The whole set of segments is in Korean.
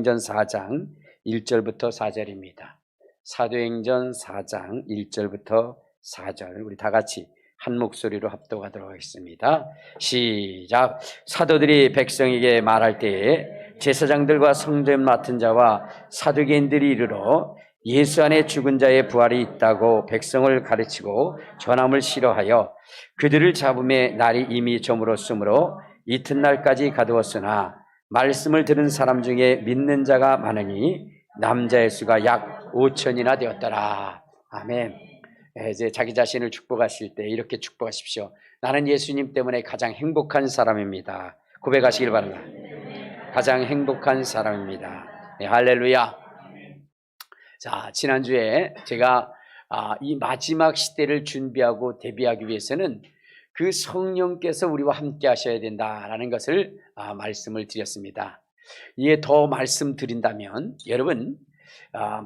사도행전 4장 1절부터 4절입니다. 사도행전 4장 1절부터 4절 우리 다 같이 한 목소리로 합독하도록 하겠습니다. 시작. 사도들이 백성에게 말할 때에 제사장들과 성전 맡은 자와 사두개인들이 이르러 예수 안에 죽은 자의 부활이 있다고 백성을 가르치고 전함을 싫어하여 그들을 잡음에 날이 이미 저물었으므로 이튿날까지 가두었으나 말씀을 들은 사람 중에 믿는 자가 많으니 남자의 수가 약 5천이나 되었더라. 아멘. 이제 자기 자신을 축복하실 때 이렇게 축복하십시오. 나는 예수님 때문에 가장 행복한 사람입니다. 고백하시길 바랍니다. 가장 행복한 사람입니다. 네, 할렐루야. 자, 지난주에 제가 이 마지막 시대를 준비하고 대비하기 위해서는 그 성령께서 우리와 함께 하셔야 된다라는 것을 말씀을 드렸습니다. 이에 더 말씀드린다면 여러분,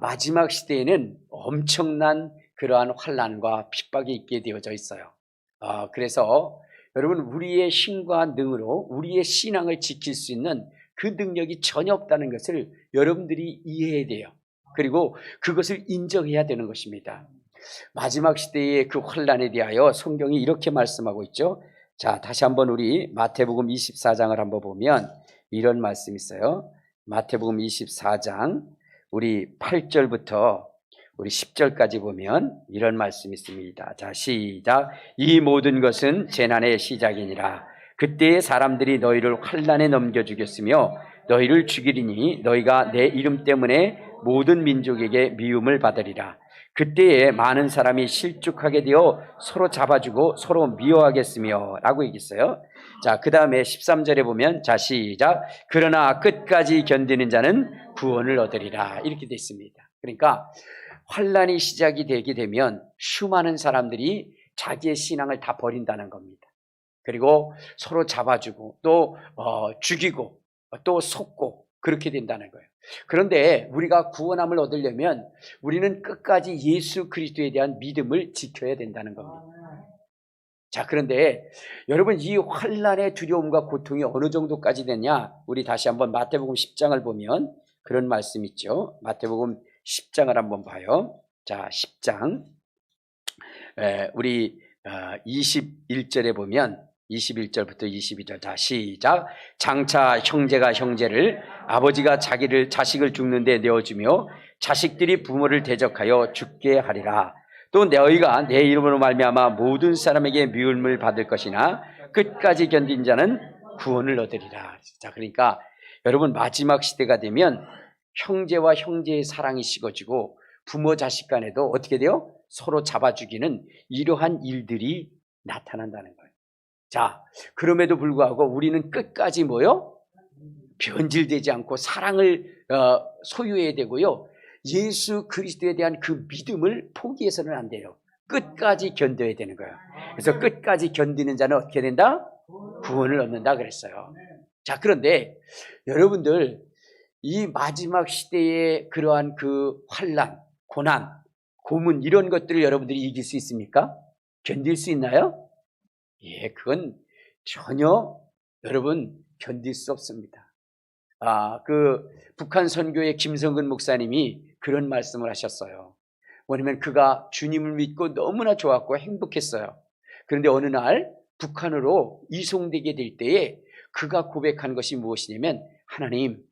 마지막 시대에는 엄청난 그러한 환난과 핍박이 있게 되어져 있어요. 그래서 여러분, 우리의 힘과 능으로 우리의 신앙을 지킬 수 있는 그 능력이 전혀 없다는 것을 여러분들이 이해해야 돼요. 그리고 그것을 인정해야 되는 것입니다. 마지막 시대의 그 환난에 대하여 성경이 이렇게 말씀하고 있죠. 자, 다시 한번 우리 마태복음 24장을 한번 보면 이런 말씀이 있어요. 마태복음 24장 우리 8절부터 우리 10절까지 보면 이런 말씀이 있습니다. 자, 시작. 이 모든 것은 재난의 시작이니라. 그때에 사람들이 너희를 환난에 넘겨 주겠으며 너희를 죽이리니 너희가 내 이름 때문에 모든 민족에게 미움을 받으리라. 그때에 많은 사람이 실족하게 되어 서로 잡아주고 서로 미워하겠으며 라고 얘기했어요. 자, 그 다음에 13절에 보면 자, 시작. 그러나 끝까지 견디는 자는 구원을 얻으리라. 이렇게 되어 있습니다. 그러니까 환난이 시작이 되게 되면 수많은 사람들이 자기의 신앙을 다 버린다는 겁니다. 그리고 서로 잡아주고 또 죽이고 또 속고 그렇게 된다는 거예요. 그런데 우리가 구원함을 얻으려면 우리는 끝까지 예수 그리스도에 대한 믿음을 지켜야 된다는 겁니다. 자, 그런데 여러분, 이 환난의 두려움과 고통이 어느 정도까지 되냐? 우리 다시 한번 마태복음 10장을 보면 그런 말씀 있죠. 마태복음 10장을 한번 봐요. 자, 10장 우리 21절에 보면 21절부터 22절. 자, 시작. 장차 형제가 형제를, 아버지가 자식을 죽는데 내어주며 자식들이 부모를 대적하여 죽게 하리라. 또 너희가 내 이름으로 말미암아 모든 사람에게 미움을 받을 것이나 끝까지 견딘 자는 구원을 얻으리라. 자, 그러니까 여러분, 마지막 시대가 되면 형제와 형제의 사랑이 식어지고 부모 자식 간에도 어떻게 돼요? 서로 잡아 죽이는 이러한 일들이 나타난다는 거예요. 자, 그럼에도 불구하고 우리는 끝까지 뭐요? 변질되지 않고 사랑을 소유해야 되고요. 예수 그리스도에 대한 그 믿음을 포기해서는 안 돼요. 끝까지 견뎌야 되는 거예요. 그래서 끝까지 견디는 자는 어떻게 된다? 구원을 얻는다 그랬어요. 자, 그런데 여러분들, 이 마지막 시대의 그러한 그 환난, 고난, 고문 이런 것들을 여러분들이 이길 수 있습니까? 견딜 수 있나요? 예, 그건 전혀 여러분 견딜 수 없습니다. 그 북한 선교의 김성근 목사님이 그런 말씀을 하셨어요. 뭐냐면 그가 주님을 믿고 너무나 좋았고 행복했어요. 그런데 어느 날 북한으로 이송되게 될 때에 그가 고백한 것이 무엇이냐면 하나님,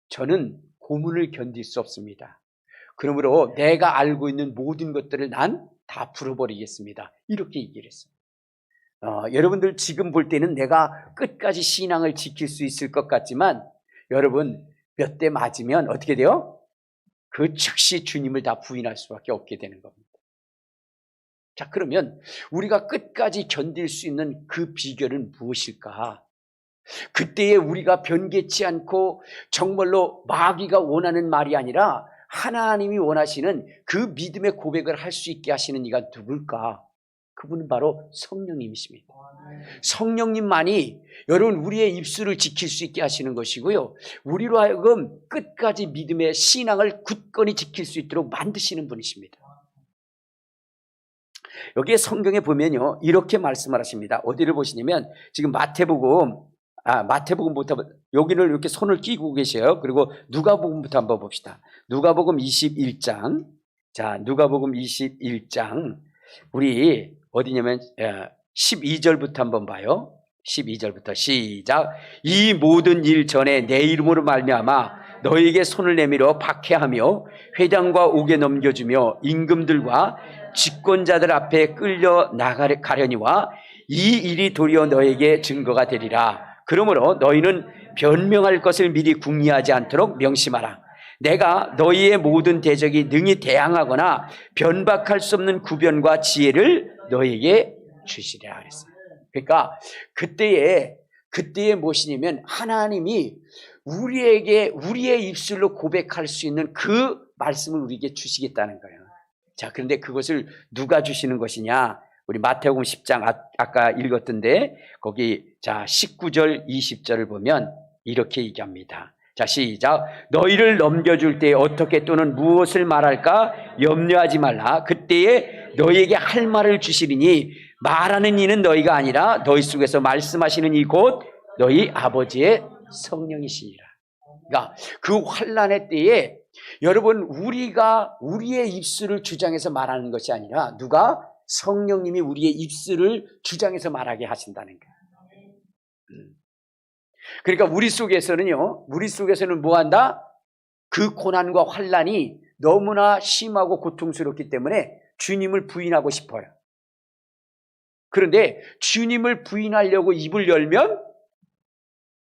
저는 고문을 견딜 수 없습니다. 그러므로 내가 알고 있는 모든 것들을 난 다 풀어버리겠습니다. 이렇게 얘기를 했어요. 여러분들 지금 볼 때는 내가 끝까지 신앙을 지킬 수 있을 것 같지만 여러분 몇 대 맞으면 어떻게 돼요? 그 즉시 주님을 다 부인할 수밖에 없게 되는 겁니다. 자, 그러면 우리가 끝까지 견딜 수 있는 그 비결은 무엇일까? 그때에 우리가 변개치 않고 정말로 마귀가 원하는 말이 아니라 하나님이 원하시는 그 믿음의 고백을 할 수 있게 하시는 이가 누굴까? 그분은 바로 성령님이십니다. 성령님만이 여러분 우리의 입술을 지킬 수 있게 하시는 것이고요. 우리로 하여금 끝까지 믿음의 신앙을 굳건히 지킬 수 있도록 만드시는 분이십니다. 여기에 성경에 보면요, 이렇게 말씀을 하십니다. 어디를 보시냐면 지금 마태복음 마태복음부터, 여기는 이렇게 손을 끼고 계셔요. 그리고 누가복음부터 한번 봅시다. 누가복음 21장. 자, 누가복음 21장. 우리 어디냐면 12절부터 한번 봐요. 12절부터 시작. 이 모든 일 전에 내 이름으로 말미암아 너희에게 손을 내밀어 박해하며 회당과 옥에 넘겨주며 임금들과 집권자들 앞에 끌려 나가려니와 이 일이 도리어 너에게 증거가 되리라. 그러므로 너희는 변명할 것을 미리 궁리하지 않도록 명심하라. 내가 너희의 모든 대적이 능히 대항하거나 변박할 수 없는 구변과 지혜를 너희에게 주시리라 그랬어요. 그러니까 그때에 무엇이냐면 하나님이 우리에게 우리의 입술로 고백할 수 있는 그 말씀을 우리에게 주시겠다는 거예요. 자, 그런데 그것을 누가 주시는 것이냐? 우리 마태복음 10장 아까 읽었던데 거기 자 19절 20절을 보면 이렇게 얘기합니다. 자, 시작. 너희를 넘겨줄 때 어떻게 또는 무엇을 말할까 염려하지 말라. 그때에 너희에게 할 말을 주시리니 말하는 이는 너희가 아니라 너희 속에서 말씀하시는 이 곧 너희 아버지의 성령이시니라. 그러니까 그 환난의 때에 여러분 우리가 우리의 입술을 주장해서 말하는 것이 아니라 누가? 성령님이 우리의 입술을 주장해서 말하게 하신다는 거예요. 그러니까 우리 속에서는 뭐한다? 그 고난과 환난이 너무나 심하고 고통스럽기 때문에 주님을 부인하고 싶어요. 그런데 주님을 부인하려고 입을 열면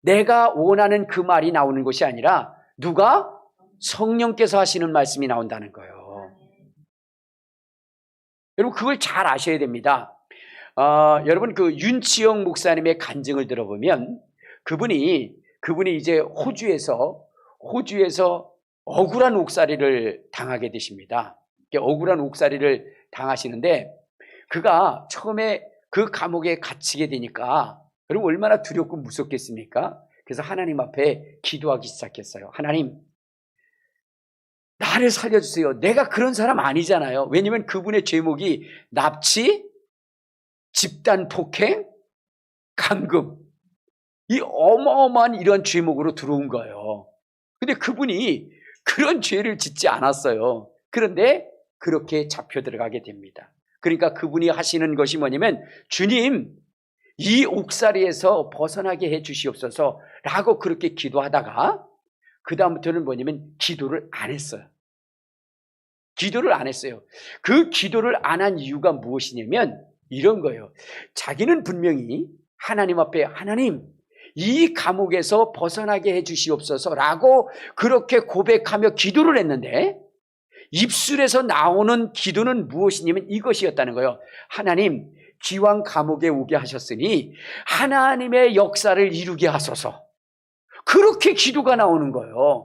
내가 원하는 그 말이 나오는 것이 아니라 누가? 성령께서 하시는 말씀이 나온다는 거예요. 여러분 그걸 잘 아셔야 됩니다. 여러분 그 윤치영 목사님의 간증을 들어보면 그분이 이제 호주에서 억울한 옥살이를 당하게 되십니다. 억울한 옥살이를 당하시는데 그가 처음에 그 감옥에 갇히게 되니까 여러분 얼마나 두렵고 무섭겠습니까? 그래서 하나님 앞에 기도하기 시작했어요. 하나님, 나를 살려주세요. 내가 그런 사람 아니잖아요. 왜냐하면 그분의 제목이 납치, 집단 폭행, 감금, 이 어마어마한 이런 죄목으로 들어온 거예요. 근데 그분이 그런 죄를 짓지 않았어요. 그런데 그렇게 잡혀 들어가게 됩니다. 그러니까 그분이 하시는 것이 뭐냐면 주님, 이 옥살이에서 벗어나게 해 주시옵소서 라고 그렇게 기도하다가 그 다음부터는 뭐냐면 기도를 안 했어요. 기도를 안 했어요. 그 기도를 안 한 이유가 무엇이냐면 이런 거예요. 자기는 분명히 하나님 앞에 하나님, 이 감옥에서 벗어나게 해 주시옵소서 라고 그렇게 고백하며 기도를 했는데 입술에서 나오는 기도는 무엇이냐면 이것이었다는 거예요. 하나님, 기왕 감옥에 오게 하셨으니 하나님의 역사를 이루게 하소서. 그렇게 기도가 나오는 거예요.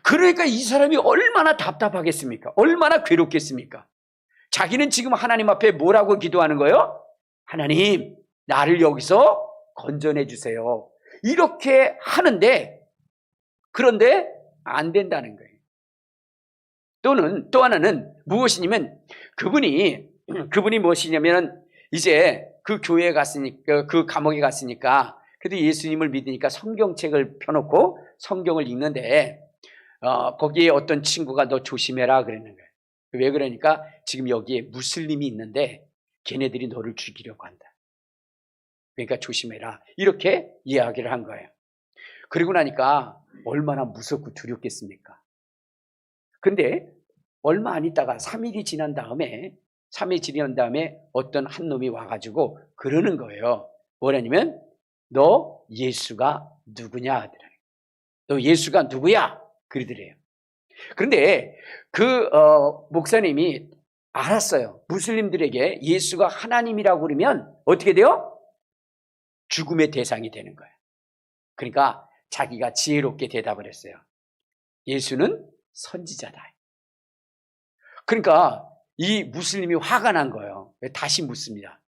그러니까 이 사람이 얼마나 답답하겠습니까? 얼마나 괴롭겠습니까? 자기는 지금 하나님 앞에 뭐라고 기도하는 거예요? 하나님, 나를 여기서 건져내 주세요. 이렇게 하는데 그런데 안 된다는 거예요. 또는 또 하나는 무엇이냐면 그분이 무엇이냐면 이제 그 교회에 갔으니까 그 감옥에 갔으니까 그래도 예수님을 믿으니까 성경책을 펴놓고 성경을 읽는데 거기에 어떤 친구가 너 조심해라 그랬는 거예요. 왜 그러니까 지금 여기에 무슬림이 있는데 걔네들이 너를 죽이려고 한다. 그러니까 조심해라. 이렇게 이야기를 한 거예요. 그리고 나니까 얼마나 무섭고 두렵겠습니까? 근데 얼마 안 있다가 3일이 지난 다음에 어떤 한 놈이 와가지고 그러는 거예요. 뭐라냐면 너 예수가 누구냐 하더라. 너 예수가 누구야? 그러더래요. 그런데 그 목사님이 알았어요. 무슬림들에게 예수가 하나님이라고 그러면 어떻게 돼요? 죽음의 대상이 되는 거예요. 그러니까 자기가 지혜롭게 대답을 했어요. 예수는 선지자다. 그러니까 이 무슬림이 화가 난 거예요. 다시 묻습니다.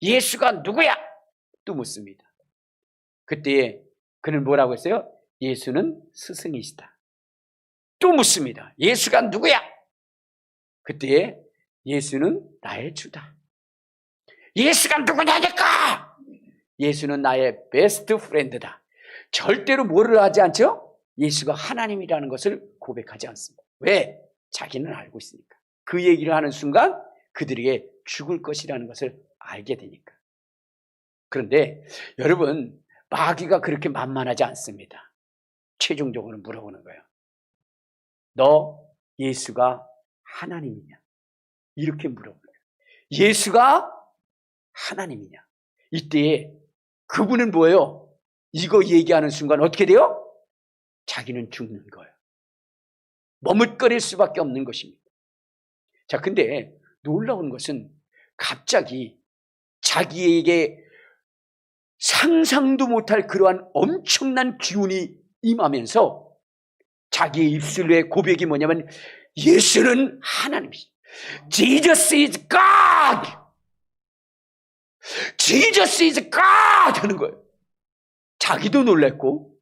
예수가 누구야? 또 묻습니다. 그때 그는 뭐라고 했어요? 예수는 스승이시다. 또 묻습니다. 예수가 누구야? 그때 예수는 나의 주다. 예수가 누구냐니까? 예수는 나의 베스트 프렌드다. 절대로 뭐를 하지 않죠? 예수가 하나님이라는 것을 고백하지 않습니다. 왜? 자기는 알고 있으니까. 그 얘기를 하는 순간 그들에게 죽을 것이라는 것을 알게 되니까. 그런데 여러분, 마귀가 그렇게 만만하지 않습니다. 최종적으로 물어보는 거예요. 너 예수가 하나님이냐? 이렇게 물어보는 거예요. 예수가 하나님이냐? 이때 그분은 뭐예요? 이거 얘기하는 순간 어떻게 돼요? 자기는 죽는 거예요. 머뭇거릴 수밖에 없는 것입니다. 자, 근데 놀라운 것은 갑자기 자기에게 상상도 못할 그러한 엄청난 기운이 임하면서 자기의 입술의 고백이 뭐냐면 예수는 하나님이시다. Jesus is God! Jesus is God! 하는 거예요. 자기도 놀랐고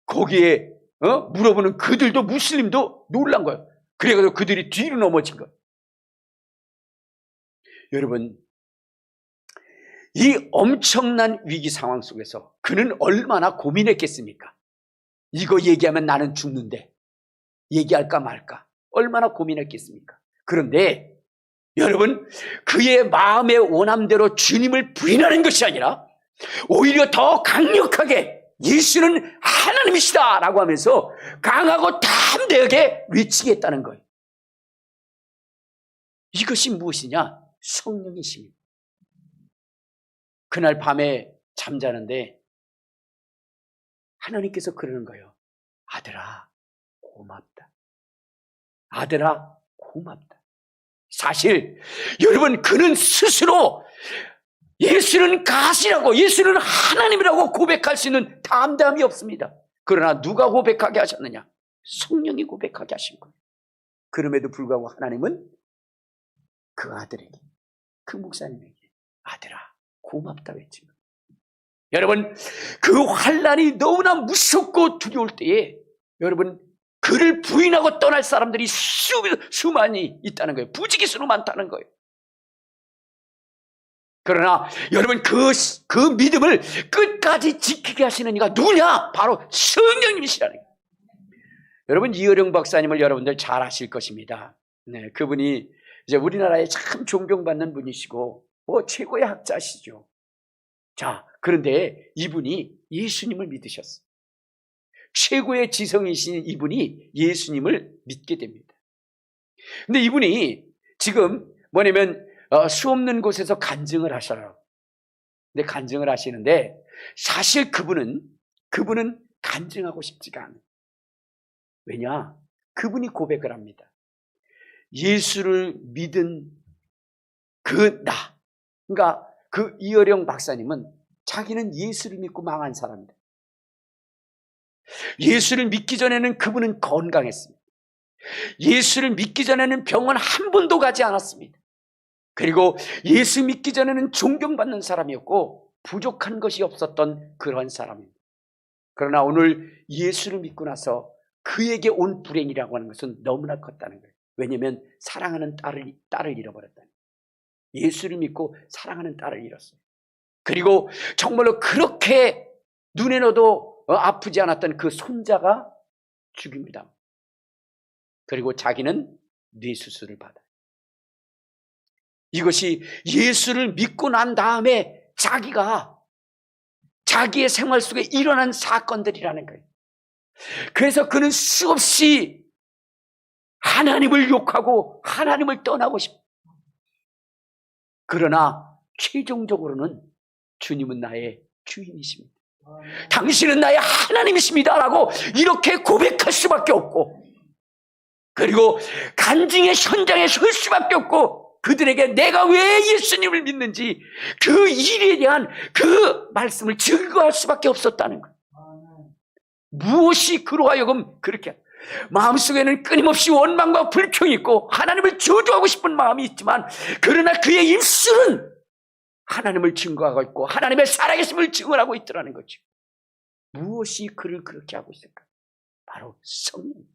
거기에 물어보는 그들도 무슬림도 놀란 거예요. 그래가지고 그들이 뒤로 넘어진 거예요. 여러분, 이 엄청난 위기 상황 속에서 그는 얼마나 고민했겠습니까? 이거 얘기하면 나는 죽는데 얘기할까 말까 얼마나 고민했겠습니까? 그런데 여러분, 그의 마음의 원함대로 주님을 부인하는 것이 아니라 오히려 더 강력하게 예수는 하나님이시다 라고 하면서 강하고 담대하게 외치겠다는 거예요. 이것이 무엇이냐? 성령이십니다. 그날 밤에 잠자는데 하나님께서 그러는 거예요. 아들아, 고맙다. 아들아, 고맙다. 사실 여러분, 그는 스스로 예수는 가시라고, 예수는 하나님이라고 고백할 수 있는 담대함이 없습니다. 그러나 누가 고백하게 하셨느냐? 성령이 고백하게 하신 거예요. 그럼에도 불구하고 하나님은 그 아들에게, 그 목사님에게 아들아, 고맙다 외친 거예요. 여러분, 그 환난이 너무나 무섭고 두려울 때에 여러분, 그를 부인하고 떠날 사람들이 수많이 있다는 거예요. 부지기수로 많다는 거예요. 그러나 여러분, 그 믿음을 끝까지 지키게 하시는 이가 누구냐? 바로 성령님이시라는 거예요. 여러분, 이어령 박사님을 여러분들 잘 아실 것입니다. 네, 그분이 이제 우리나라에 참 존경받는 분이시고 최고의 학자시죠. 자, 그런데 이분이 예수님을 믿으셨어요. 최고의 지성이신 이분이 예수님을 믿게 됩니다. 근데 이분이 지금 뭐냐면 수없는 곳에서 간증을 하셔요. 근데 간증을 하시는데 사실 그분은 간증하고 싶지가 않아요. 왜냐? 그분이 고백을 합니다. 예수를 믿은 그 나, 그러니까 그 이어령 박사님은 자기는 예수를 믿고 망한 사람이다. 예수를 믿기 전에는 그분은 건강했습니다. 예수를 믿기 전에는 병원 한 번도 가지 않았습니다. 그리고 예수 믿기 전에는 존경받는 사람이었고 부족한 것이 없었던 그런 사람입니다. 그러나 오늘 예수를 믿고 나서 그에게 온 불행이라고 하는 것은 너무나 컸다는 거예요. 왜냐하면 사랑하는 딸을 잃어버렸다는 거예요. 예수를 믿고 사랑하는 딸을 잃었어요. 그리고 정말로 그렇게 눈에 넣어도 아프지 않았던 그 손자가 죽입니다. 그리고 자기는 뇌수술을 받아요. 이것이 예수를 믿고 난 다음에 자기의 생활 속에 일어난 사건들이라는 거예요. 그래서 그는 수없이 하나님을 욕하고 하나님을 떠나고 싶어요. 그러나 최종적으로는 주님은 나의 주인이십니다. 당신은 나의 하나님이십니다 라고 이렇게 고백할 수밖에 없고, 그리고 간증의 현장에 설 수밖에 없고, 그들에게 내가 왜 예수님을 믿는지 그 일에 대한 그 말씀을 증거할 수밖에 없었다는 거예요. 무엇이 그로 하여금 그렇게 마음속에는 끊임없이 원망과 불평이 있고 하나님을 저주하고 싶은 마음이 있지만, 그러나 그의 입술은 하나님을 증거하고 있고 하나님의 살아계심을 증언하고 있더라는 거죠. 무엇이 그를 그렇게 하고 있을까? 바로 성령.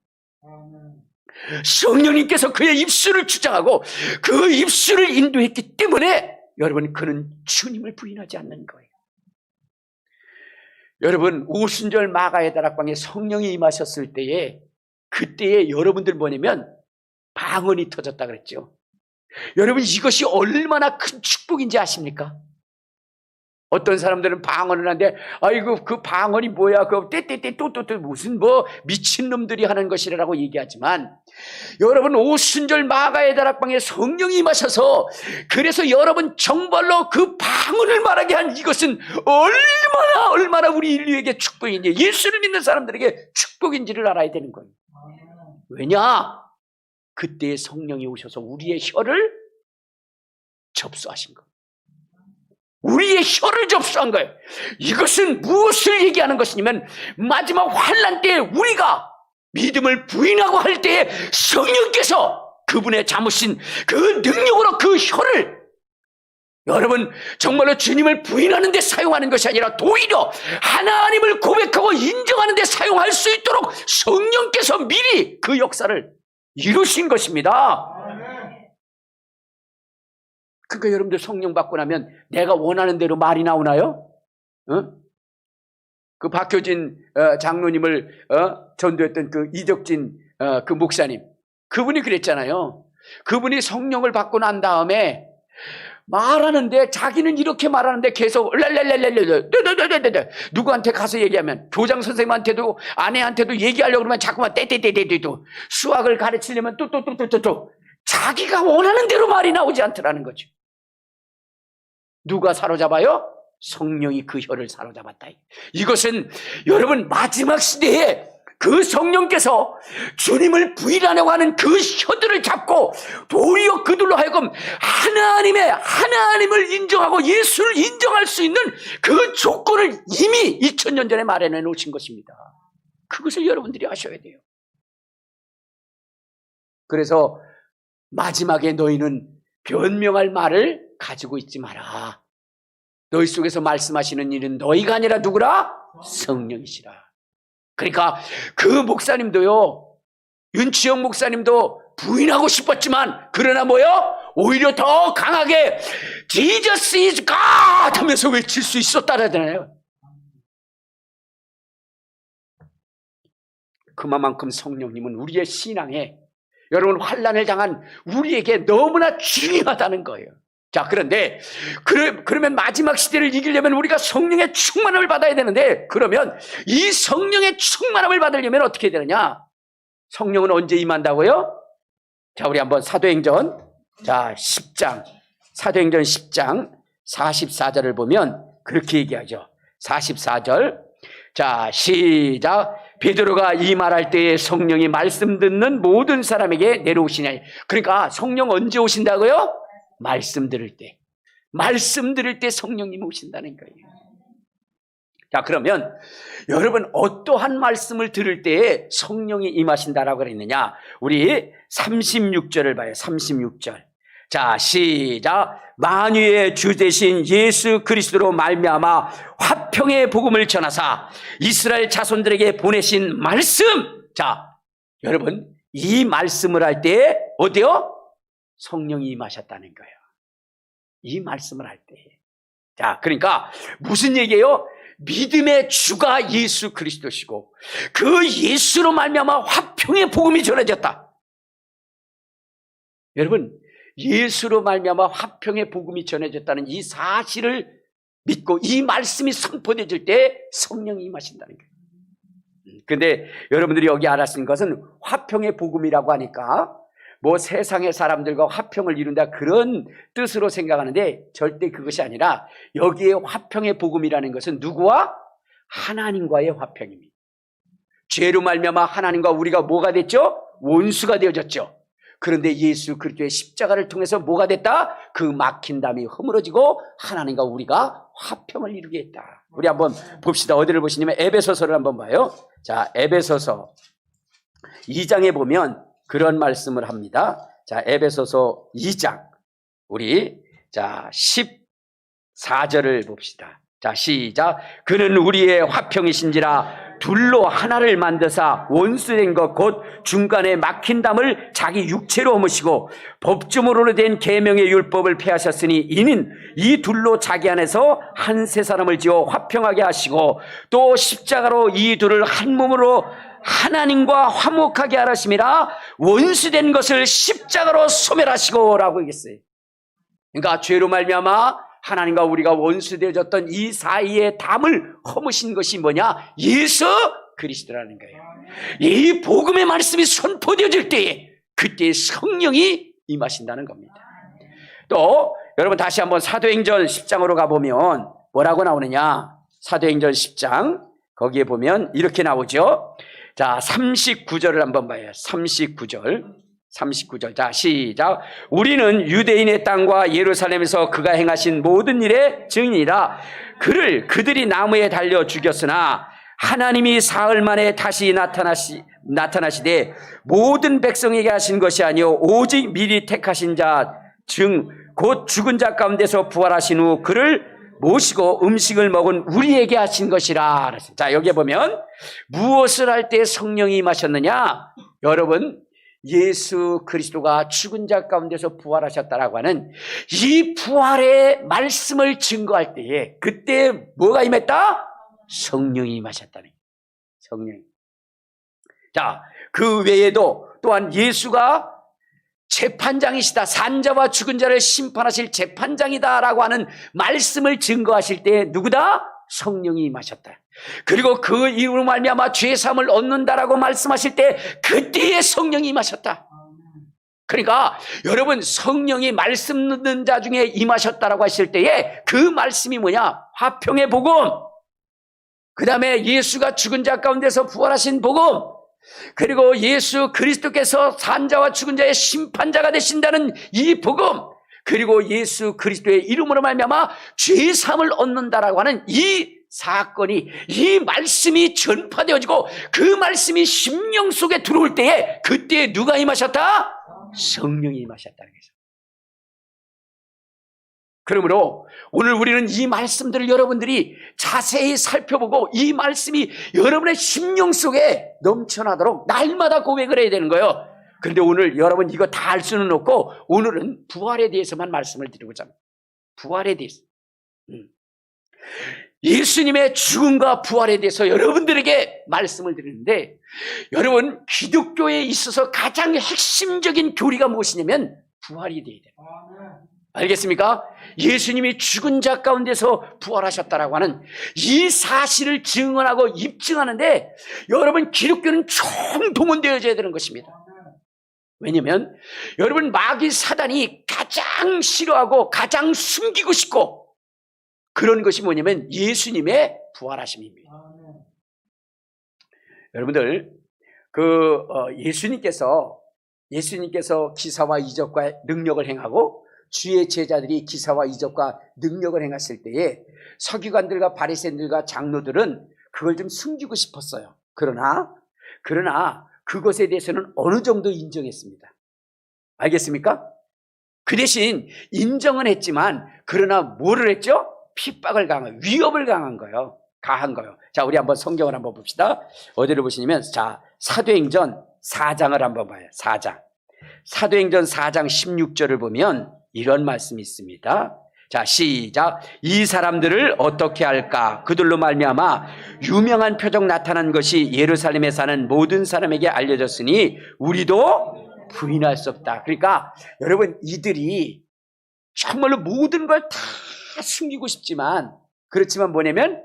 성령님께서 그의 입술을 주장하고 그 입술을 인도했기 때문에 여러분, 그는 주님을 부인하지 않는 거예요. 여러분, 오순절 마가의 다락방에 성령이 임하셨을 때에, 그때에 여러분들 뭐냐면 방언이 터졌다 그랬죠. 여러분, 이것이 얼마나 큰 축복인지 아십니까? 어떤 사람들은 방언을 하는데, 아이고 그 방언이 뭐야, 그 떼떼떼 또또또 무슨 뭐 미친놈들이 하는 것이라고 얘기하지만, 여러분, 오순절 마가의 다락방에 성령이 임하셔서 그래서 여러분 정말로 그 방언을 말하게 한 이것은 얼마나 우리 인류에게 축복인지, 예수를 믿는 사람들에게 축복인지를 알아야 되는 거예요. 왜냐? 그때의 성령이 오셔서 우리의 혀를 접수하신 거예요. 우리의 혀를 접수한 거예요. 이것은 무엇을 얘기하는 것이냐면, 마지막 환난 때에 우리가 믿음을 부인하고 할 때에 성령께서 그분의 잠으신 그 능력으로 그 혀를, 여러분 정말로 주님을 부인하는 데 사용하는 것이 아니라 오히려 하나님을 고백하고 인정하는 데 사용할 수 있도록 성령께서 미리 그 역사를 이루신 것입니다. 그러니까 여러분들 성령 받고 나면 내가 원하는 대로 말이 나오나요? 그 박효진 장로님을 전도했던 그 이적진 그 목사님, 그분이 그랬잖아요. 그분이 성령을 받고 난 다음에 말하는데, 자기는 이렇게 말하는데 계속 누구한테 가서 얘기하면, 교장 선생님한테도 아내한테도 얘기하려고 그러면 자꾸만 떼떼떼떼떼도, 수학을 가르치려면 또 자기가 원하는 대로 말이 나오지 않더라는 거죠. 누가 사로잡아요? 성령이 그 혀를 사로잡았다. 이것은 여러분 마지막 시대에 그 성령께서 주님을 부인하려고 하는 그 혀들을 잡고 도리어 그들로 하여금 하나님을 인정하고 예수를 인정할 수 있는 그 조건을 이미 2000년 전에 마련해 놓으신 것입니다. 그것을 여러분들이 아셔야 돼요. 그래서 마지막에 너희는 변명할 말을 가지고 있지 마라. 너희 속에서 말씀하시는 일은 너희가 아니라 누구라? 성령이시라. 그러니까 그 목사님도요, 윤치영 목사님도 부인하고 싶었지만, 그러나 뭐요? 오히려 더 강하게 Jesus is God 하면서 외칠 수 있었다잖아요. 그만큼 성령님은 우리의 신앙에, 여러분 환난을 당한 우리에게 너무나 중요하다는 거예요. 자, 그런데 그러면 마지막 시대를 이기려면 우리가 성령의 충만함을 받아야 되는데, 그러면 이 성령의 충만함을 받으려면 어떻게 해야 되느냐? 성령은 언제 임한다고요? 자, 우리 한번 사도행전 10장, 사도행전 10장 44절을 보면 그렇게 얘기하죠. 44절. 자, 시작. 베드로가 이 말할 때에 성령이 말씀 듣는 모든 사람에게 내려오시냐. 그러니까 성령 언제 오신다고요? 말씀 들을 때. 말씀 들을 때 성령님 오신다는 거예요. 자, 그러면 여러분 어떠한 말씀을 들을 때에 성령이 임하신다라고 그랬느냐? 우리 36절을 봐요. 36절. 자, 시작. 만유의 주 되신 예수 그리스도로 말미암아 화평의 복음을 전하사 이스라엘 자손들에게 보내신 말씀. 자, 여러분 이 말씀을 할 때 어디요? 성령이 임하셨다는 거예요. 이 말씀을 할 때. 자, 그러니까 무슨 얘기예요? 믿음의 주가 예수 그리스도시고 그 예수로 말미암아 화평의 복음이 전해졌다. 여러분, 예수로 말미암아 화평의 복음이 전해졌다는 이 사실을 믿고 이 말씀이 선포되질 때 성령이 임하신다는 거예요. 근데 여러분들이 여기 알았은 것은 화평의 복음이라고 하니까 뭐 세상의 사람들과 화평을 이룬다 그런 뜻으로 생각하는데 절대 그것이 아니라 여기에 화평의 복음이라는 것은 누구와? 하나님과의 화평입니다. 죄로 말미암아 하나님과 우리가 뭐가 됐죠? 원수가 되어졌죠. 그런데 예수 그리스도의 십자가를 통해서 뭐가 됐다? 그 막힌 담이 허물어지고 하나님과 우리가 화평을 이루게 했다. 우리 한번 봅시다. 어디를 보시냐면 에베소서를 한번 봐요. 자, 에베소서 2장에 보면 그런 말씀을 합니다. 자, 에베소서 2장 우리 14절을 봅시다. 자, 시작. 그는 우리의 화평이신지라 둘로 하나를 만드사 원수된 것 곧 중간에 막힌 담을 자기 육체로 옮으시고 법조문으로 된 계명의 율법을 폐하셨으니 이는 이 둘로 자기 안에서 한 세 사람을 지어 화평하게 하시고 또 십자가로 이 둘을 한 몸으로 하나님과 화목하게 하라심이라 원수된 것을 십자가로 소멸하시고 라고 얘기했어요. 그러니까 죄로 말미암아 하나님과 우리가 원수되어졌던 이 사이의 담을 허무신 것이 뭐냐? 예수 그리스도라는 거예요. 이 복음의 말씀이 선포되어질 때에 그때 성령이 임하신다는 겁니다. 또 여러분 다시 한번 사도행전 10장으로 가보면 뭐라고 나오느냐? 사도행전 10장 거기에 보면 이렇게 나오죠. 자, 39절을 한번 봐요. 39절. 자, 시작. 우리는 유대인의 땅과 예루살렘에서 그가 행하신 모든 일의 증인이라. 그들이 나무에 달려 죽였으나 하나님이 사흘 만에 다시 나타나시되 모든 백성에게 하신 것이 아니요 오직 미리 택하신 자 곧 죽은 자 가운데서 부활하신 후 그를 모시고 음식을 먹은 우리에게 하신 것이라. 자, 여기에 보면 무엇을 할 때 성령이 임하셨느냐? 여러분, 예수 그리스도가 죽은 자 가운데서 부활하셨다라고 하는 이 부활의 말씀을 증거할 때에 그때 뭐가 임했다? 성령이 임하셨다는 거예요. 성령. 자, 그 외에도 또한 예수가 재판장이시다. 산자와 죽은 자를 심판하실 재판장이다라고 하는 말씀을 증거하실 때 누구다? 성령이 임하셨다. 그리고 그 이유로 말미암아 죄 사함을 얻는다라고 말씀하실 때 그때에 성령이 임하셨다. 그러니까 여러분 성령이 말씀 듣는 자 중에 임하셨다라고 하실 때에 그 말씀이 뭐냐? 화평의 복음. 그 다음에 예수가 죽은 자 가운데서 부활하신 복음. 그리고 예수 그리스도께서 산자와 죽은 자의 심판자가 되신다는 이 복음. 그리고 예수 그리스도의 이름으로 말미암아 죄 사함을 얻는다라고 하는 이 사건이, 이 말씀이 전파되어지고 그 말씀이 심령 속에 들어올 때에 그때 누가 임하셨다? 성령이 임하셨다는 거죠. 그러므로 오늘 우리는 이 말씀들을 여러분들이 자세히 살펴보고 이 말씀이 여러분의 심령 속에 넘쳐나도록 날마다 고백을 해야 되는 거예요. 그런데 오늘 여러분 이거 다 알 수는 없고 오늘은 부활에 대해서만 말씀을 드리고자 합니다. 부활에 대해서. 예수님의 죽음과 부활에 대해서 여러분들에게 말씀을 드리는데, 여러분 기독교에 있어서 가장 핵심적인 교리가 무엇이냐면 부활이 돼야 돼요. 알겠습니까? 예수님이 죽은 자 가운데서 부활하셨다라고 하는 이 사실을 증언하고 입증하는데 여러분 기독교는 총동원되어져야 되는 것입니다. 왜냐하면 여러분 마귀 사단이 가장 싫어하고 가장 숨기고 싶고 그런 것이 뭐냐면 예수님의 부활하심입니다. 여러분들 예수님께서 기사와 이적과 능력을 행하고 주의 제자들이 기사와 이적과 능력을 행했을 때에 서기관들과 바리새인들과 장로들은 그걸 좀 숨기고 싶었어요. 그러나 그것에 대해서는 어느 정도 인정했습니다. 알겠습니까? 그 대신 인정은 했지만 그러나 뭐를 했죠? 핍박을 위협을 가한 거예요. 자, 우리 한번 성경을 한번 봅시다. 어디를 보시냐면 자, 사도행전 4장을 한번 봐요. 4장. 사도행전 4장 16절을 보면 이런 말씀이 있습니다. 자, 시작. 이 사람들을 어떻게 할까? 그들로 말미암아 유명한 표적 나타난 것이 예루살렘에 사는 모든 사람에게 알려졌으니 우리도 부인할 수 없다. 그러니까 여러분 이들이 정말로 모든 걸 다 숨기고 싶지만 그렇지만 뭐냐면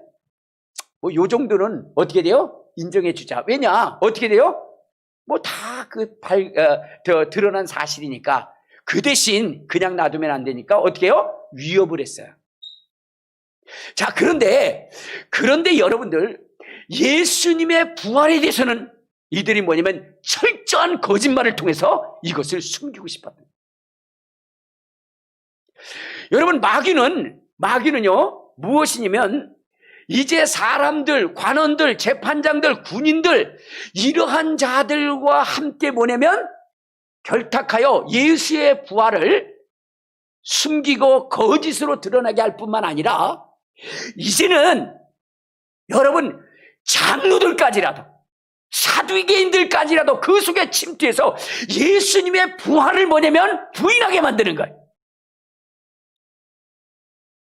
요 정도는 어떻게 돼요? 인정해 주자. 왜냐? 어떻게 돼요? 다 드러난 사실이니까 그 대신 그냥 놔두면 안 되니까 어떻게 해요? 위협을 했어요. 자, 그런데 여러분들 예수님의 부활에 대해서는 이들이 뭐냐면 철저한 거짓말을 통해서 이것을 숨기고 싶었다. 여러분 마귀는요 무엇이냐면 이제 사람들, 관원들, 재판장들, 군인들 이러한 자들과 함께 뭐냐면 결탁하여 예수의 부활을 숨기고 거짓으로 드러나게 할 뿐만 아니라 이제는 여러분 장로들까지라도, 사두개인들까지라도 그 속에 침투해서 예수님의 부활을 뭐냐면 부인하게 만드는 거예요.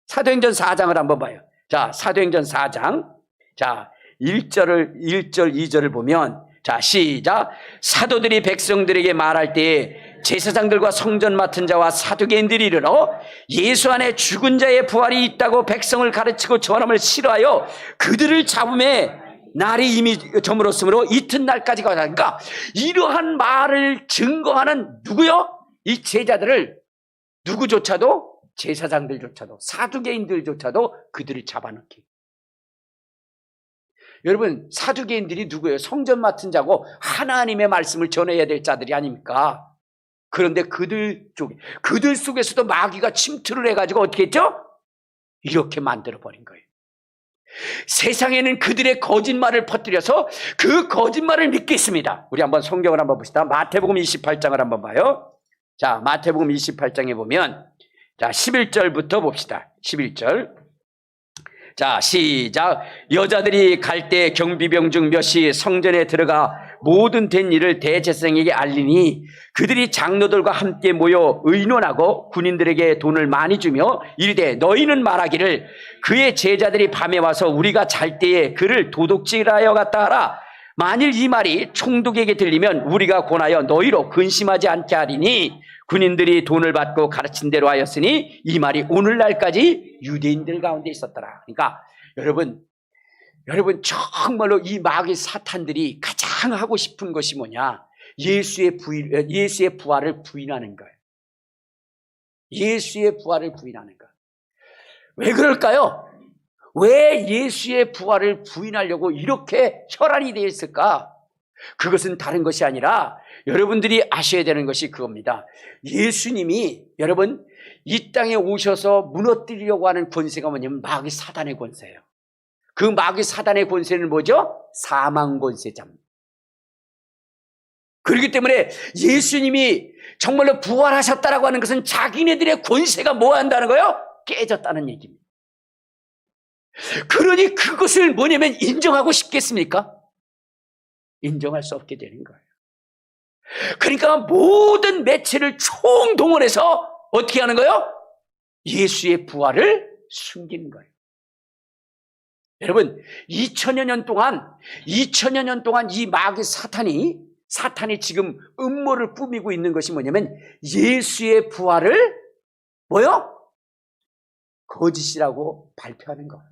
사도행전 4장을 한번 봐요. 자, 사도행전 4장. 자, 1절, 2절을 보면, 자, 시작. 사도들이 백성들에게 말할 때에 제사장들과 성전 맡은 자와 사두개인들이 이르러 예수 안에 죽은 자의 부활이 있다고 백성을 가르치고 전함을 싫어하여 그들을 잡음에 날이 이미 저물었으므로 이튿날까지 가자. 그러니까 이러한 말을 증거하는 누구요? 이 제자들을 누구조차도, 제사장들조차도, 사두개인들조차도 그들을 잡아넣기. 여러분, 사두개인들이 누구예요? 성전 맡은 자고 하나님의 말씀을 전해야 될 자들이 아닙니까? 그런데 그들 속에서도 마귀가 침투를 해가지고 어떻게 했죠? 이렇게 만들어버린 거예요. 세상에는 그들의 거짓말을 퍼뜨려서 그 거짓말을 믿겠습니다. 우리 한번 성경을 한번 봅시다. 마태복음 28장을 한번 봐요. 자, 마태복음 28장에 보면, 자, 11절부터 봅시다. 11절. 자, 시작. 여자들이 갈 때 경비병 중 몇이 성전에 들어가 모든 된 일을 대제사장에게 알리니 그들이 장로들과 함께 모여 의논하고 군인들에게 돈을 많이 주며 이르되 너희는 말하기를 그의 제자들이 밤에 와서 우리가 잘 때에 그를 도둑질하여 갔다 하라. 만일 이 말이 총독에게 들리면 우리가 권하여 너희로 근심하지 않게 하리니 군인들이 돈을 받고 가르친 대로 하였으니 이 말이 오늘날까지 유대인들 가운데 있었더라. 그러니까 여러분 정말로 이 마귀 사탄들이 가장 하고 싶은 것이 뭐냐? 예수의 부활을 부인하는 거예요. 예수의 부활을 부인하는 거예요. 왜 그럴까요? 왜 예수의 부활을 부인하려고 이렇게 혈안이 되어 있을까? 그것은 다른 것이 아니라 여러분들이 아셔야 되는 것이 그겁니다. 예수님이 여러분 이 땅에 오셔서 무너뜨리려고 하는 권세가 뭐냐면 마귀 사단의 권세예요. 그 마귀 사단의 권세는 뭐죠? 사망 권세자입니다. 그렇기 때문에 예수님이 정말로 부활하셨다라고 하는 것은 자기네들의 권세가 뭐 한다는 거예요? 깨졌다는 얘기입니다. 그러니 그것을 뭐냐면 인정하고 싶겠습니까? 인정할 수 없게 되는 거예요. 그러니까 모든 매체를 총동원해서 어떻게 하는 거예요? 예수의 부활을 숨기는 거예요. 여러분 2000여 년 동안 이 마귀 사탄이 지금 음모를 꾸미고 있는 것이 뭐냐면 예수의 부활을 뭐요? 거짓이라고 발표하는 거예요.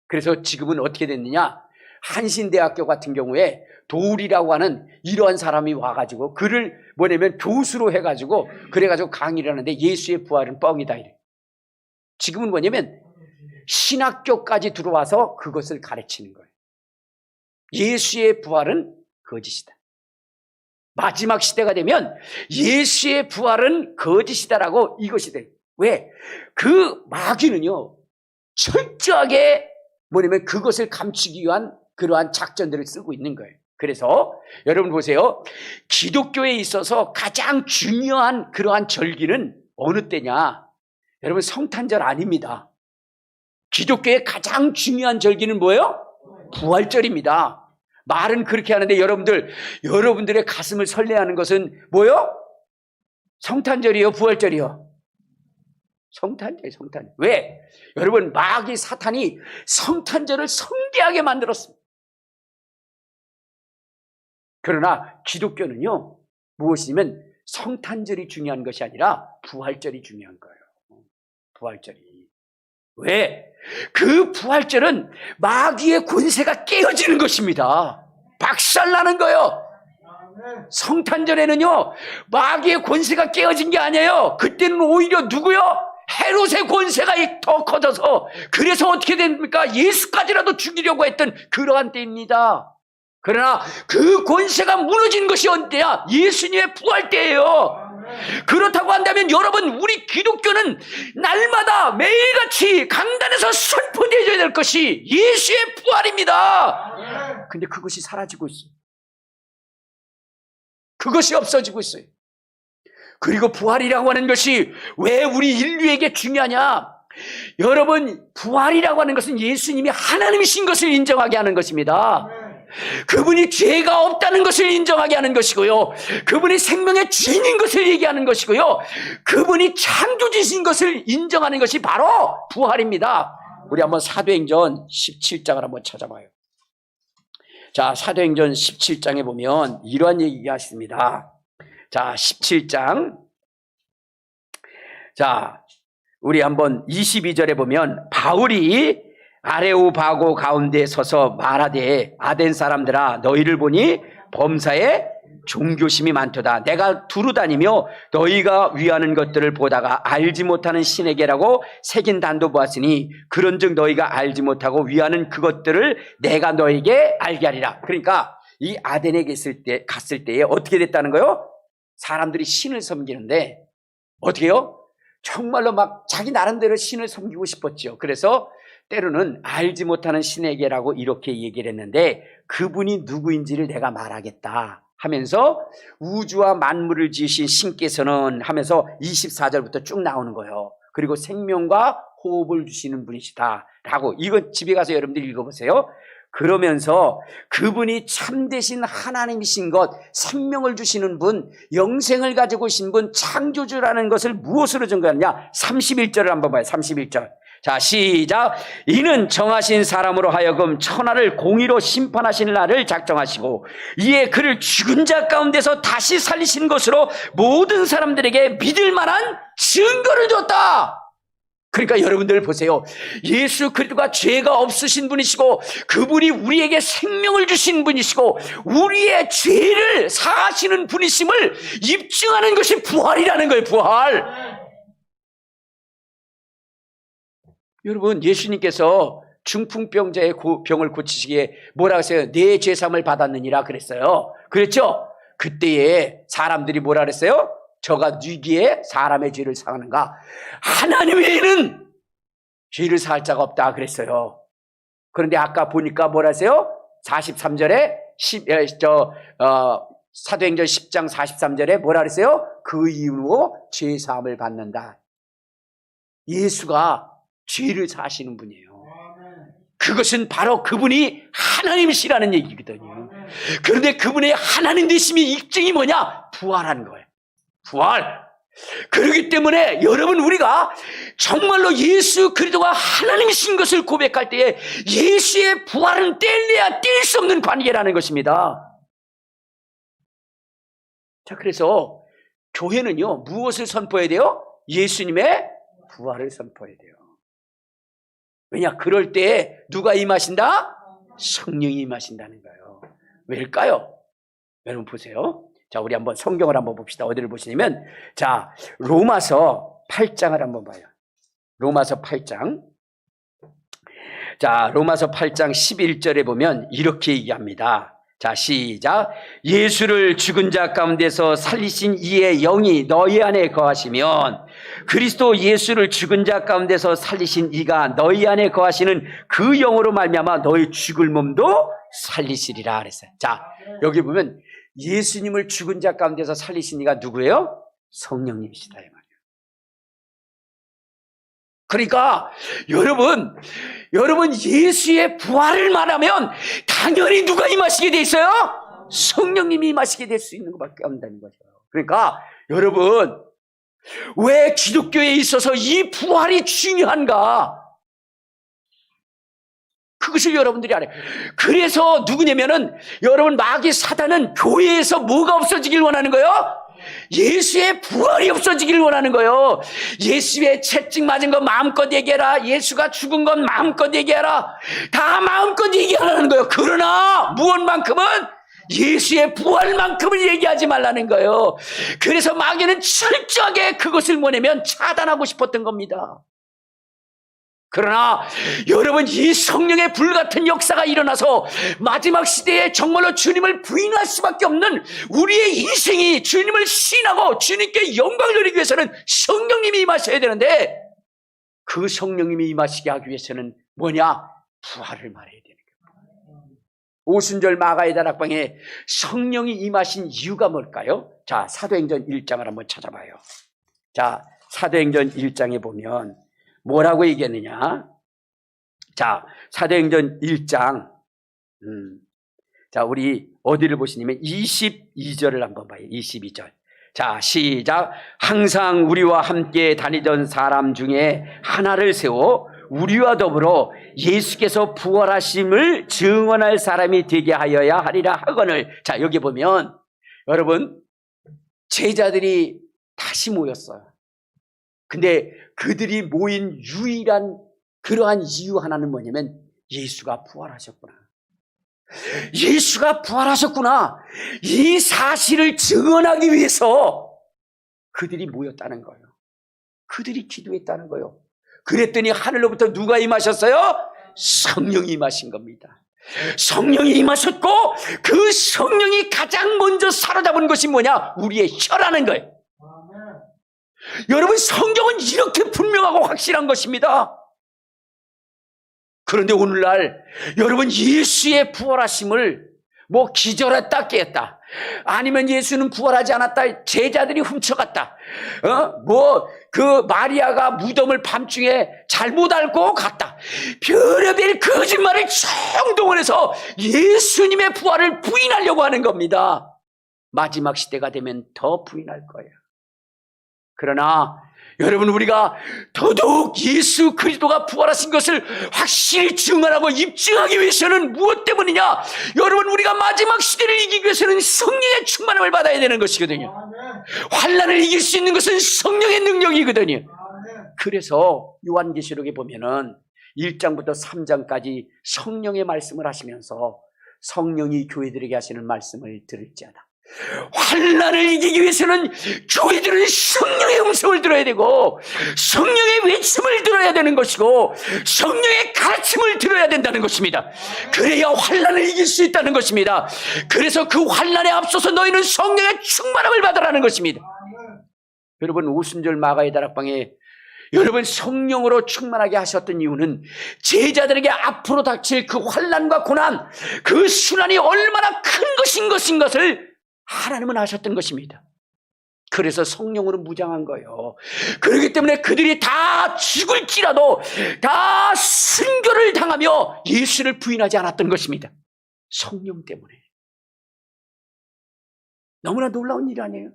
그래서 지금은 어떻게 됐느냐? 한신대학교 같은 경우에 도울이라고 하는 이러한 사람이 와가지고 그를 뭐냐면 교수로 해가지고 그래가지고 강의를 하는데 예수의 부활은 뻥이다 이래. 지금은 뭐냐면 신학교까지 들어와서 그것을 가르치는 거예요. 예수의 부활은 거짓이다. 마지막 시대가 되면 예수의 부활은 거짓이다라고 이것이 돼요. 왜? 그 마귀는요 철저하게 뭐냐면 그것을 감추기 위한 그러한 작전들을 쓰고 있는 거예요. 그래서 여러분 보세요. 기독교에 있어서 가장 중요한 그러한 절기는 어느 때냐? 여러분 성탄절 아닙니다. 기독교의 가장 중요한 절기는 뭐예요? 부활절입니다. 말은 그렇게 하는데 여러분들의 가슴을 설레하는 것은 뭐예요? 성탄절이요? 부활절이요? 성탄절. 왜? 여러분 마귀 사탄이 성탄절을 성대하게 만들었습니다. 그러나 기독교는요 무엇이냐면 성탄절이 중요한 것이 아니라 부활절이 중요한 거예요. 부활절이. 왜? 그 부활절은 마귀의 권세가 깨어지는 것입니다. 박살나는 거예요. 성탄절에는요 마귀의 권세가 깨어진 게 아니에요. 그때는 오히려 누구요? 헤롯의 권세가 더 커져서 그래서 어떻게 됩니까? 예수까지라도 죽이려고 했던 그러한 때입니다. 그러나 그 권세가 무너진 것이 언제야? 예수님의 부활 때예요. 그렇다고 한다면 여러분 우리 기독교는 날마다 매일같이 강단에서 선포되어야 될 것이 예수의 부활입니다. 근데 그것이 사라지고 있어요. 그것이 없어지고 있어요. 그리고 부활이라고 하는 것이 왜 우리 인류에게 중요하냐? 여러분, 부활이라고 하는 것은 예수님이 하나님이신 것을 인정하게 하는 것입니다. 그분이 죄가 없다는 것을 인정하게 하는 것이고요. 그분이 생명의 주인인 것을 얘기하는 것이고요. 그분이 창조주신 것을 인정하는 것이 바로 부활입니다. 우리 한번 사도행전 17장을 한번 찾아봐요. 자, 사도행전 17장에 보면 이러한 얘기가 있습니다. 자, 17장. 자, 우리 한번 22절에 보면 바울이 아레오바고 가운데 서서 말하되 아덴 사람들아 너희를 보니 범사에 종교심이 많도다. 내가 두루 다니며 너희가 위하는 것들을 보다가 알지 못하는 신에게라고 새긴 단도 보았으니 그런즉 너희가 알지 못하고 위하는 그것들을 내가 너에게 알게 하리라. 그러니까 이 아덴에 갔을 때에 어떻게 됐다는 거요? 사람들이 신을 섬기는데 어떻게 해요? 정말로 막 자기 나름대로 신을 섬기고 싶었죠. 그래서 때로는 알지 못하는 신에게라고 이렇게 얘기를 했는데 그분이 누구인지를 내가 말하겠다 하면서 우주와 만물을 지으신 신께서는 하면서 24절부터 쭉 나오는 거예요. 그리고 생명과 호흡을 주시는 분이시다 라고. 이거 집에 가서 여러분들 읽어보세요. 그러면서 그분이 참되신 하나님이신 것, 생명을 주시는 분, 영생을 가지고 계신 분, 창조주라는 것을 무엇으로 증거하느냐? 31절을 한번 봐요. 31절. 자, 시작. 이는 정하신 사람으로 하여금 천하를 공의로 심판하신 날을 작정하시고 이에 그를 죽은 자 가운데서 다시 살리신 것으로 모든 사람들에게 믿을 만한 증거를 줬다. 그러니까 여러분들 보세요. 예수 그리스도가 죄가 없으신 분이시고 그분이 우리에게 생명을 주신 분이시고 우리의 죄를 사하시는 분이심을 입증하는 것이 부활이라는 거예요. 부활. 여러분, 예수님께서 중풍병자의 병을 고치시기에 뭐라고 했어요? 내 죄삼을 받았느니라 그랬어요. 그랬죠? 그때에 사람들이 뭐라 그랬어요? 저가 누기에 사람의 죄를 사하는가? 하나님 외에는 죄를 사할 자가 없다 그랬어요. 그런데 아까 보니까 뭐라 했어요? 43절에 사도행전 10장 43절에 뭐라 그랬어요? 그 이후로 죄 사함을 받는다. 예수가 죄를 사하시는 분이에요. 그것은 바로 그분이 하나님이시라는 얘기거든요. 그런데 그분의 하나님 되심의 입증이 뭐냐? 부활하는 거예요. 부활. 그렇기 때문에 여러분, 우리가 정말로 예수 그리스도가 하나님이신 것을 고백할 때에 예수의 부활은 뗄래야 뗄 수 없는 관계라는 것입니다. 자, 그래서 교회는요, 무엇을 선포해야 돼요? 예수님의 부활을 선포해야 돼요. 왜냐? 그럴 때 누가 임하신다? 성령이 임하신다는 거예요. 왜일까요? 여러분 보세요. 자, 우리 한번 성경을 한번 봅시다. 어디를 보시냐면, 자, 로마서 8장을 한번 봐요. 로마서 8장. 자, 로마서 8장 11절에 보면 이렇게 얘기합니다. 자, 시작. 예수를 죽은 자 가운데서 살리신 이의 영이 너희 안에 거하시면 그리스도 예수를 죽은 자 가운데서 살리신 이가 너희 안에 거하시는 그 영으로 말미암아 너희 죽을 몸도 살리시리라 그랬어요. 자, 여기 보면 예수님을 죽은 자 가운데서 살리신 이가 누구예요? 성령님이시다 이 말이에요. 그러니까 여러분 예수의 부활을 말하면 당연히 누가 임하시게 돼 있어요? 성령님이 임하시게 될 수 있는 것밖에 없다는 거죠. 그러니까 여러분, 왜 기독교에 있어서 이 부활이 중요한가? 그것을 여러분들이 알아요. 그래서 누구냐면은 여러분, 마귀 사단은 교회에서 뭐가 없어지길 원하는 거예요? 예수의 부활이 없어지길 원하는 거예요. 예수의 채찍 맞은 거 마음껏 얘기해라. 예수가 죽은 건 마음껏 얘기해라. 다 마음껏 얘기하라는 거예요. 그러나 무엇만큼은 예수의 부활만큼을 얘기하지 말라는 거예요. 그래서 마귀는 철저하게 그것을 뭐냐면 차단하고 싶었던 겁니다. 그러나 여러분, 이 성령의 불같은 역사가 일어나서 마지막 시대에 정말로 주님을 부인할 수밖에 없는 우리의 인생이 주님을 신하고 주님께 영광을 돌리기 위해서는 성령님이 임하셔야 되는데, 그 성령님이 임하시게 하기 위해서는 뭐냐? 부활을 말해야 되는 거예요. 오순절 마가의 다락방에 성령이 임하신 이유가 뭘까요? 자, 사도행전 1장을 한번 찾아봐요. 자, 사도행전 1장에 보면 뭐라고 얘기했느냐? 자, 사도행전 1장. 자, 우리 어디를 보시냐면 22절을 한번 봐요. 22절. 자, 시작. 항상 우리와 함께 다니던 사람 중에 하나를 세워 우리와 더불어 예수께서 부활하심을 증언할 사람이 되게 하여야 하리라 하거늘. 자, 여기 보면 여러분, 제자들이 다시 모였어요. 근데 그들이 모인 유일한 그러한 이유 하나는 뭐냐면 예수가 부활하셨구나. 예수가 부활하셨구나. 이 사실을 증언하기 위해서 그들이 모였다는 거예요. 그들이 기도했다는 거예요. 그랬더니 하늘로부터 누가 임하셨어요? 성령이 임하신 겁니다. 성령이 임하셨고 그 성령이 가장 먼저 사로잡은 것이 뭐냐? 우리의 혀라는 거예요. 여러분, 성경은 이렇게 분명하고 확실한 것입니다. 그런데 오늘날 여러분, 예수의 부활하심을 뭐 기절했다 깼다, 아니면 예수는 부활하지 않았다, 제자들이 훔쳐갔다, 그 마리아가 무덤을 밤중에 잘못 알고 갔다, 별의별 거짓말을 총동원해서 예수님의 부활을 부인하려고 하는 겁니다. 마지막 시대가 되면 더 부인할 거예요. 그러나 여러분, 우리가 더더욱 예수 그리스도가 부활하신 것을 확실히 증언하고 입증하기 위해서는 무엇 때문이냐? 여러분, 우리가 마지막 시대를 이기기 위해서는 성령의 충만함을 받아야 되는 것이거든요. 환난을 이길 수 있는 것은 성령의 능력이거든요. 그래서 요한계시록에 보면은 1장부터 3장까지 성령의 말씀을 하시면서 성령이 교회들에게 하시는 말씀을 들을지어다. 환난을 이기기 위해서는 교회들은 성령의 음성을 들어야 되고 성령의 외침을 들어야 되는 것이고 성령의 가르침을 들어야 된다는 것입니다. 그래야 환난을 이길 수 있다는 것입니다. 그래서 그 환난에 앞서서 너희는 성령의 충만함을 받으라는 것입니다. 여러분, 오순절 마가의 다락방에 여러분 성령으로 충만하게 하셨던 이유는 제자들에게 앞으로 닥칠 그 환난과 고난, 그 순환이 얼마나 큰 것인 것을 하나님은 아셨던 것입니다. 그래서 성령으로 무장한 거예요. 그렇기 때문에 그들이 다 죽을지라도 다 순교를 당하며 예수를 부인하지 않았던 것입니다. 성령 때문에. 너무나 놀라운 일 아니에요?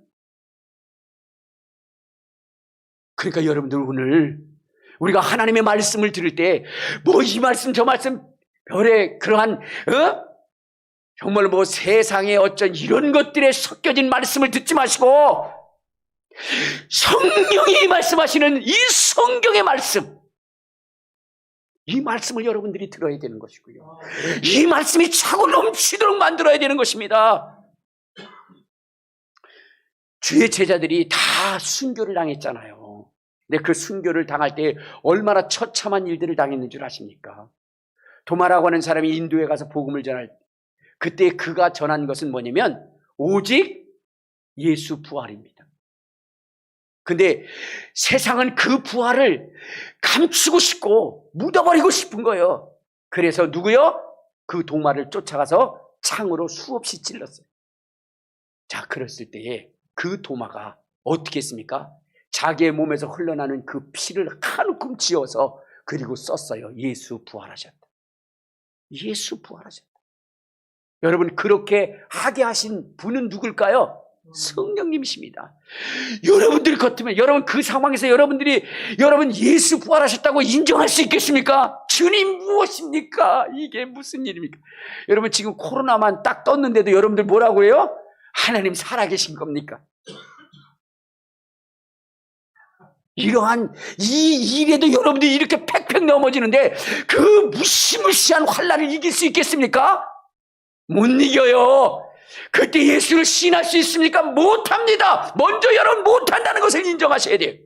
그러니까 여러분들, 오늘 우리가 하나님의 말씀을 들을 때 뭐 이 말씀 저 말씀 별의 그러한 정말 뭐 세상에 어쩐 이런 것들에 섞여진 말씀을 듣지 마시고 성령이 말씀하시는 이 성경의 말씀, 이 말씀을 여러분들이 들어야 되는 것이고요. 이 말씀이 차고 넘치도록 만들어야 되는 것입니다. 주의 제자들이 다 순교를 당했잖아요. 근데 그 순교를 당할 때 얼마나 처참한 일들을 당했는 줄 아십니까? 도마라고 하는 사람이 인도에 가서 복음을 전할 때 그때 그가 전한 것은 뭐냐면 오직 예수 부활입니다. 근데 세상은 그 부활을 감추고 싶고 묻어버리고 싶은 거예요. 그래서 누구요? 그 도마를 쫓아가서 창으로 수없이 찔렀어요. 자, 그랬을 때에 그 도마가 어떻게 했습니까? 자기의 몸에서 흘러나는 그 피를 한 움큼 지어서 그리고 썼어요. 예수 부활하셨다. 예수 부활하셨다. 여러분, 그렇게 하게 하신 분은 누굴까요? 성령님이십니다. 여러분들 같으면, 여러분 그 상황에서 여러분 예수 부활하셨다고 인정할 수 있겠습니까? 주님 무엇입니까? 이게 무슨 일입니까? 여러분, 지금 코로나만 딱 떴는데도 여러분들 뭐라고 해요? 하나님 살아계신 겁니까? 이러한 이 일에도 여러분들이 이렇게 팩팩 넘어지는데 그 무시무시한 환난을 이길 수 있겠습니까? 못 이겨요. 그때 예수를 신할 수 있습니까? 못합니다. 먼저 여러분 못한다는 것을 인정하셔야 돼요.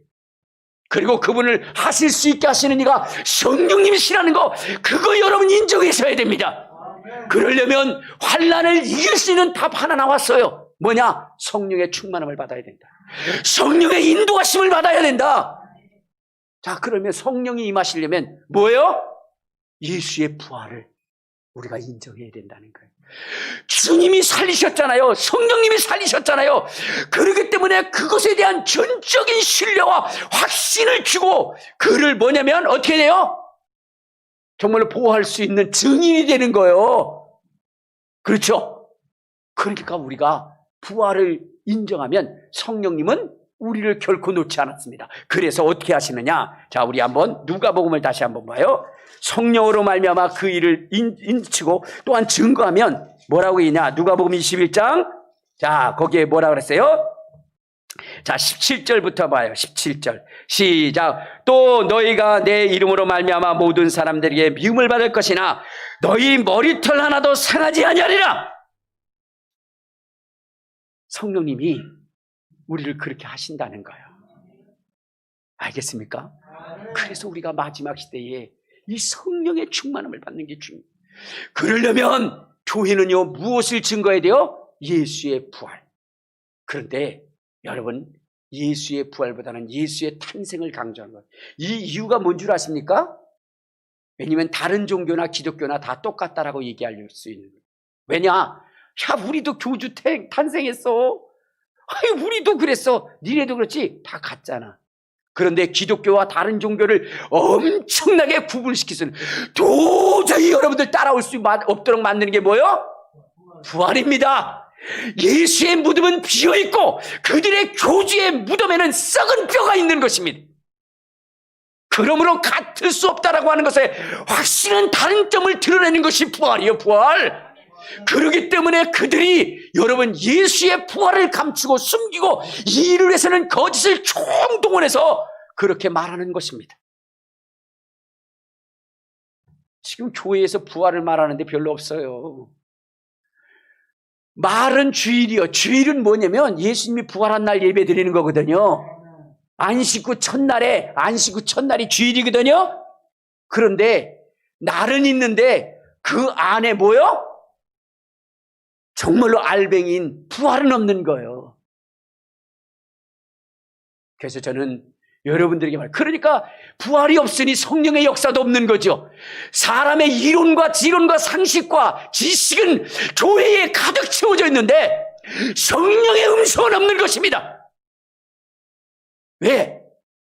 그리고 그분을 하실 수 있게 하시는 이가 성령님이시라는 거, 그거 여러분 인정하셔야 됩니다. 그러려면 환난을 이길 수 있는 답 하나 나왔어요. 뭐냐? 성령의 충만함을 받아야 된다. 성령의 인도하심을 받아야 된다. 자, 그러면 성령이 임하시려면 뭐예요? 예수의 부활을 우리가 인정해야 된다는 거예요. 스님이 살리셨잖아요. 성령님이 살리셨잖아요. 그렇기 때문에 그것에 대한 전적인 신뢰와 확신을 주고 그를 뭐냐면 어떻게 돼요? 정말로 보호할 수 있는 증인이 되는 거예요. 그렇죠? 그러니까 우리가 부활을 인정하면 성령님은 우리를 결코 놓지 않았습니다. 그래서 어떻게 하시느냐? 자, 우리 한번 누가복음을 다시 한번 봐요. 성령으로 말미암아 그 일을 인치고 또한 증거하면 뭐라고 있냐? 누가복음 21장. 자, 거기에 뭐라 그랬어요? 자, 17절부터 봐요. 17절. 시작. 또 너희가 내 이름으로 말미암아 모든 사람들에게 미움을 받을 것이나 너희 머리털 하나도 상하지 아니하리라. 성령님이 우리를 그렇게 하신다는 거예요. 알겠습니까? 그래서 우리가 마지막 시대에 이 성령의 충만함을 받는 게 중요해요. 그러려면 교회는요, 무엇을 증거해야 돼요? 예수의 부활. 그런데 여러분, 예수의 부활보다는 예수의 탄생을 강조하는 거예요. 이 이유가 뭔 줄 아십니까? 왜냐하면 다른 종교나 기독교나 다 똑같다라고 얘기할 수 있는 거예요. 왜냐? 야, 우리도 교주 탄생했어. 아니, 우리도 그랬어. 니네도 그렇지. 다 같잖아. 그런데 기독교와 다른 종교를 엄청나게 구분시키는, 도저히 여러분들 따라올 수 없도록 만드는 게 뭐예요? 부활입니다. 예수의 무덤은 비어있고 그들의 교주의 무덤에는 썩은 뼈가 있는 것입니다. 그러므로 같을 수 없다라고 하는 것에 확실한 다른 점을 드러내는 것이 부활이에요. 부활. 그렇기 때문에 그들이 여러분 예수의 부활을 감추고 숨기고 이 일을 위해서는 거짓을 총동원해서 그렇게 말하는 것입니다. 지금 교회에서 부활을 말하는데 별로 없어요. 말은 주일이요. 주일은 뭐냐면 예수님이 부활한 날 예배 드리는 거거든요. 안식 후 첫날이 주일이거든요. 그런데 날은 있는데 그 안에 뭐요? 정말로 알뱅이인 부활은 없는 거예요. 그래서 저는 여러분들에게 그러니까 부활이 없으니 성령의 역사도 없는 거죠. 사람의 이론과 지론과 상식과 지식은 교회에 가득 채워져 있는데 성령의 음성은 없는 것입니다. 왜?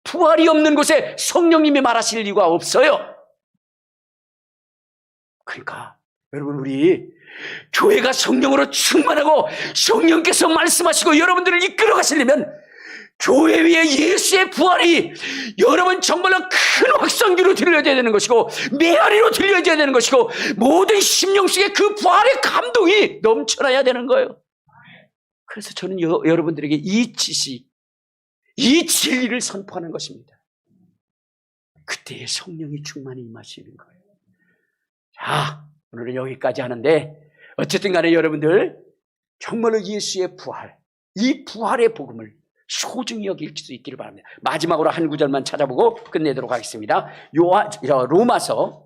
부활이 없는 곳에 성령님이 말하실 이유가 없어요. 그러니까 여러분, 우리 교회가 성령으로 충만하고 성령께서 말씀하시고 여러분들을 이끌어 가시려면 교회 위에 예수의 부활이 여러분 정말로 큰 확성기로 들려져야 되는 것이고 메아리로 들려져야 되는 것이고 모든 심령 속에 그 부활의 감동이 넘쳐나야 되는 거예요. 그래서 저는 여러분들에게 이 지식, 이 진리를 선포하는 것입니다. 그때의 성령이 충만히 임하시는 거예요. 자, 오늘은 여기까지 하는데 어쨌든 간에 여러분들 정말로 예수의 부활, 이 부활의 복음을 소중히 여길 수 있기를 바랍니다. 마지막으로 한 구절만 찾아보고 끝내도록 하겠습니다. 로마서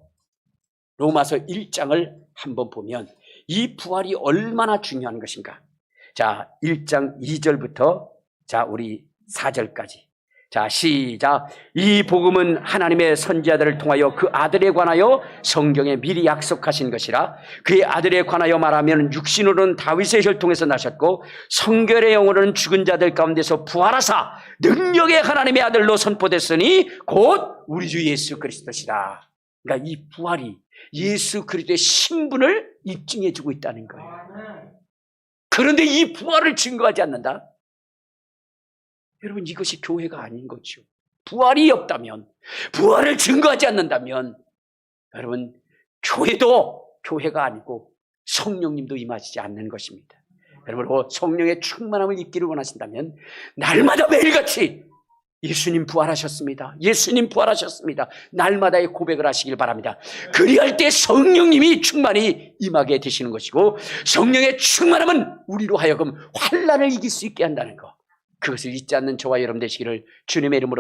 1장을 한번 보면 이 부활이 얼마나 중요한 것인가. 자, 1장 2절부터 자, 우리 4절까지. 자, 시작. 이 복음은 하나님의 선지자들을 통하여 그 아들에 관하여 성경에 미리 약속하신 것이라. 그의 아들에 관하여 말하면 육신으로는 다윗의 혈통에서 나셨고 성결의 영으로는 죽은 자들 가운데서 부활하사 능력의 하나님의 아들로 선포됐으니 곧 우리 주 예수 그리스도시라. 그러니까 이 부활이 예수 그리스도의 신분을 입증해 주고 있다는 거예요. 그런데 이 부활을 증거하지 않는다? 여러분, 이것이 교회가 아닌 거죠. 부활이 없다면, 부활을 증거하지 않는다면 여러분, 교회도 교회가 아니고 성령님도 임하시지 않는 것입니다. 여러분, 성령의 충만함을 입기를 원하신다면 날마다 매일같이 예수님 부활하셨습니다. 예수님 부활하셨습니다. 날마다의 고백을 하시길 바랍니다. 그리할 때 성령님이 충만히 임하게 되시는 것이고 성령의 충만함은 우리로 하여금 환난을 이길 수 있게 한다는 것. 그것을 잊지 않는 저와 여러분 되시기를 주님의 이름으로